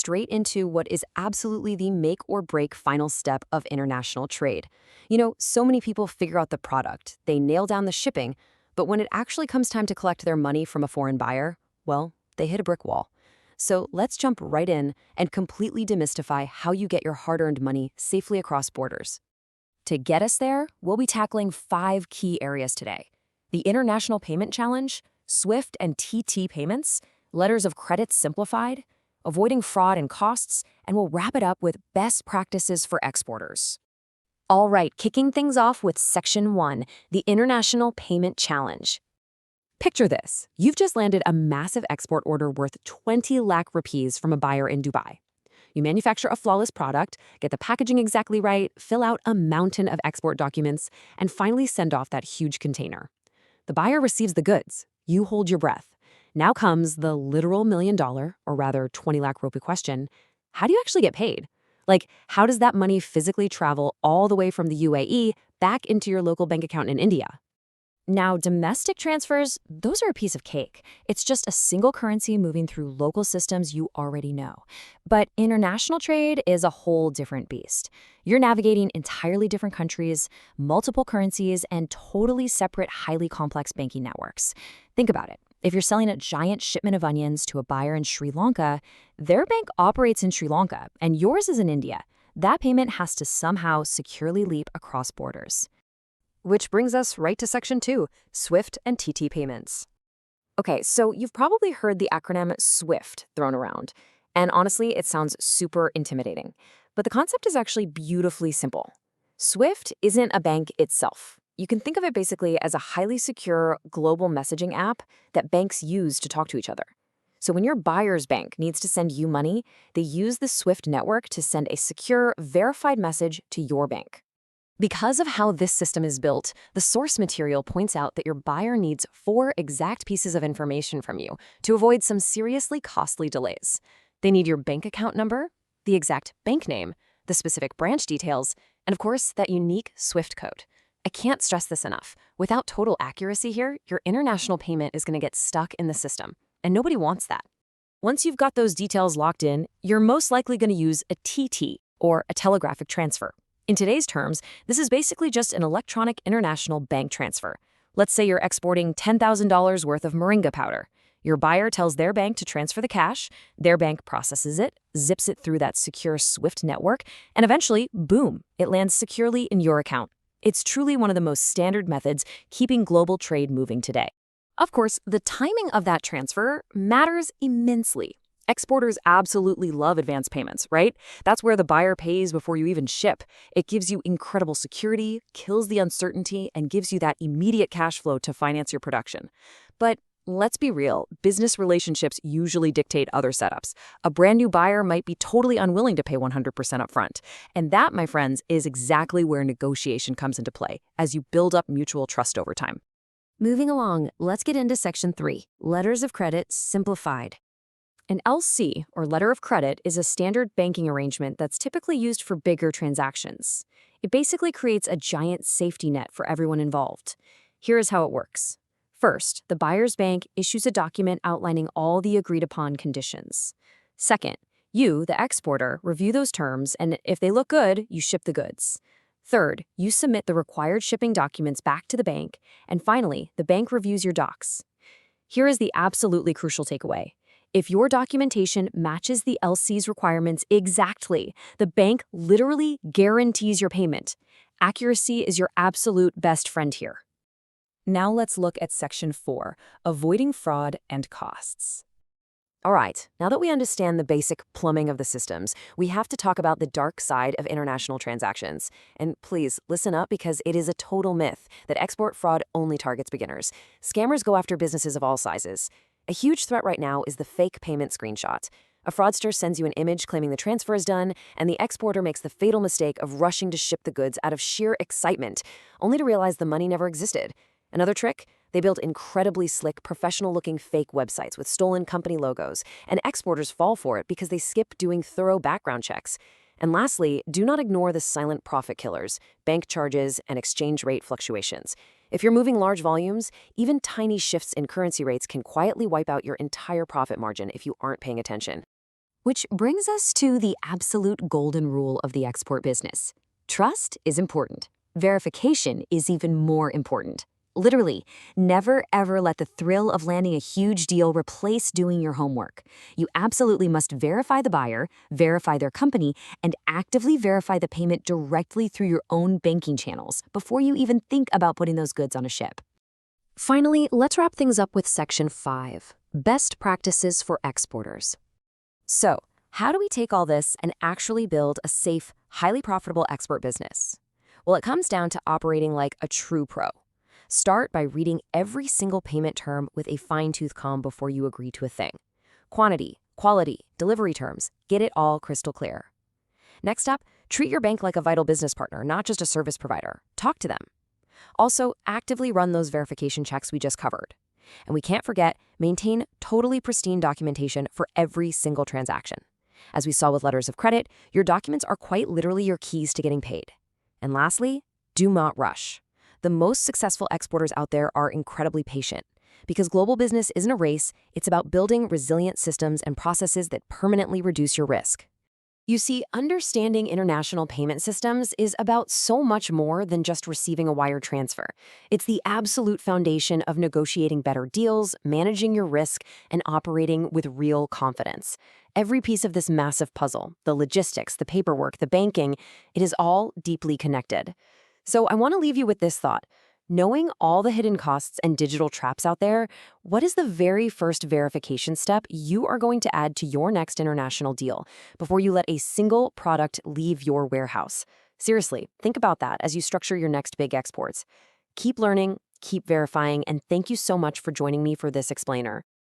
straight into what is absolutely the make or break final step of international trade. So many people figure out the product, they nail down the shipping, but when it actually comes time to collect their money from a foreign buyer, well, they hit a brick wall. So let's jump right in and completely demystify how you get your hard-earned money safely across borders. To get us there, we'll be tackling 5 key areas today: the International Payment Challenge, SWIFT and TT payments, letters of credit simplified, avoiding fraud and costs, and we'll wrap it up with best practices for exporters. All right, kicking things off with Section 1, the International Payment Challenge. Picture this. You've just landed a massive export order worth 20 lakh rupees from a buyer in Dubai. You manufacture a flawless product, get the packaging exactly right, fill out a mountain of export documents, and finally send off that huge container. The buyer receives the goods. You hold your breath. Now comes the literal $1 million, or rather 20 lakh rupee question. How do you actually get paid? How does that money physically travel all the way from the UAE back into your local bank account in India? Now, domestic transfers, those are a piece of cake. It's just a single currency moving through local systems you already know. But international trade is a whole different beast. You're navigating entirely different countries, multiple currencies, and totally separate, highly complex banking networks. Think about it. If you're selling a giant shipment of onions to a buyer in Sri Lanka, their bank operates in Sri Lanka, and yours is in India. That payment has to somehow securely leap across borders. Which brings us right to Section 2, SWIFT and TT payments. Okay, so you've probably heard the acronym SWIFT thrown around, and honestly, it sounds super intimidating. But the concept is actually beautifully simple. SWIFT isn't a bank itself. You can think of it basically as a highly secure global messaging app that banks use to talk to each other. So when your buyer's bank needs to send you money, they use the SWIFT network to send a secure, verified message to your bank. Because of how this system is built, the source material points out that your buyer needs 4 exact pieces of information from you to avoid some seriously costly delays. They need your bank account number, the exact bank name, the specific branch details, and of course, that unique SWIFT code. I can't stress this enough. Without total accuracy here, your international payment is going to get stuck in the system, and nobody wants that. Once you've got those details locked in, you're most likely going to use a TT, or a Telegraphic Transfer. In today's terms, this is basically just an electronic international bank transfer. Let's say you're exporting $10,000 worth of moringa powder. Your buyer tells their bank to transfer the cash, their bank processes it, zips it through that secure SWIFT network, and eventually, boom, it lands securely in your account. It's truly one of the most standard methods keeping global trade moving today. Of course, the timing of that transfer matters immensely. Exporters absolutely love advance payments, right? That's where the buyer pays before you even ship. It gives you incredible security, kills the uncertainty, and gives you that immediate cash flow to finance your production. But let's be real, business relationships usually dictate other setups. A brand new buyer might be totally unwilling to pay 100% upfront. And that, my friends, is exactly where negotiation comes into play, as you build up mutual trust over time. Moving along, let's get into Section 3, Letters of Credit Simplified. An LC, or letter of credit, is a standard banking arrangement that's typically used for bigger transactions. It basically creates a giant safety net for everyone involved. Here is how it works. First, the buyer's bank issues a document outlining all the agreed-upon conditions. Second, you, the exporter, review those terms, and if they look good, you ship the goods. Third, you submit the required shipping documents back to the bank. And finally, the bank reviews your docs. Here is the absolutely crucial takeaway. If your documentation matches the LC's requirements exactly, the bank literally guarantees your payment. Accuracy is your absolute best friend here. Now let's look at Section 4, Avoiding Fraud and Costs. All right, now that we understand the basic plumbing of the systems, we have to talk about the dark side of international transactions. And please, listen up, because it is a total myth that export fraud only targets beginners. Scammers go after businesses of all sizes. A huge threat right now is the fake payment screenshot. A fraudster sends you an image claiming the transfer is done, and the exporter makes the fatal mistake of rushing to ship the goods out of sheer excitement, only to realize the money never existed. Another trick? They build incredibly slick, professional-looking fake websites with stolen company logos, and exporters fall for it because they skip doing thorough background checks. And lastly, do not ignore the silent profit killers, bank charges, and exchange rate fluctuations. If you're moving large volumes, even tiny shifts in currency rates can quietly wipe out your entire profit margin if you aren't paying attention. Which brings us to the absolute golden rule of the export business. Trust is important. Verification is even more important. Literally, never ever let the thrill of landing a huge deal replace doing your homework. You absolutely must verify the buyer, verify their company, and actively verify the payment directly through your own banking channels before you even think about putting those goods on a ship. Finally, let's wrap things up with Section 5, Best Practices for Exporters. So, how do we take all this and actually build a safe, highly profitable export business? Well, it comes down to operating like a true pro. Start by reading every single payment term with a fine-tooth comb before you agree to a thing. Quantity, quality, delivery terms, get it all crystal clear. Next up, treat your bank like a vital business partner, not just a service provider. Talk to them. Also, actively run those verification checks we just covered. And we can't forget, maintain totally pristine documentation for every single transaction. As we saw with letters of credit, your documents are quite literally your keys to getting paid. And lastly, do not rush. The most successful exporters out there are incredibly patient. Because global business isn't a race, it's about building resilient systems and processes that permanently reduce your risk. You see, understanding international payment systems is about so much more than just receiving a wire transfer. It's the absolute foundation of negotiating better deals, managing your risk, and operating with real confidence. Every piece of this massive puzzle, the logistics, the paperwork, the banking, it is all deeply connected. So I want to leave you with this thought. Knowing all the hidden costs and digital traps out there, what is the very first verification step you are going to add to your next international deal before you let a single product leave your warehouse? Seriously, think about that as you structure your next big exports. Keep learning, keep verifying, and thank you so much for joining me for this explainer.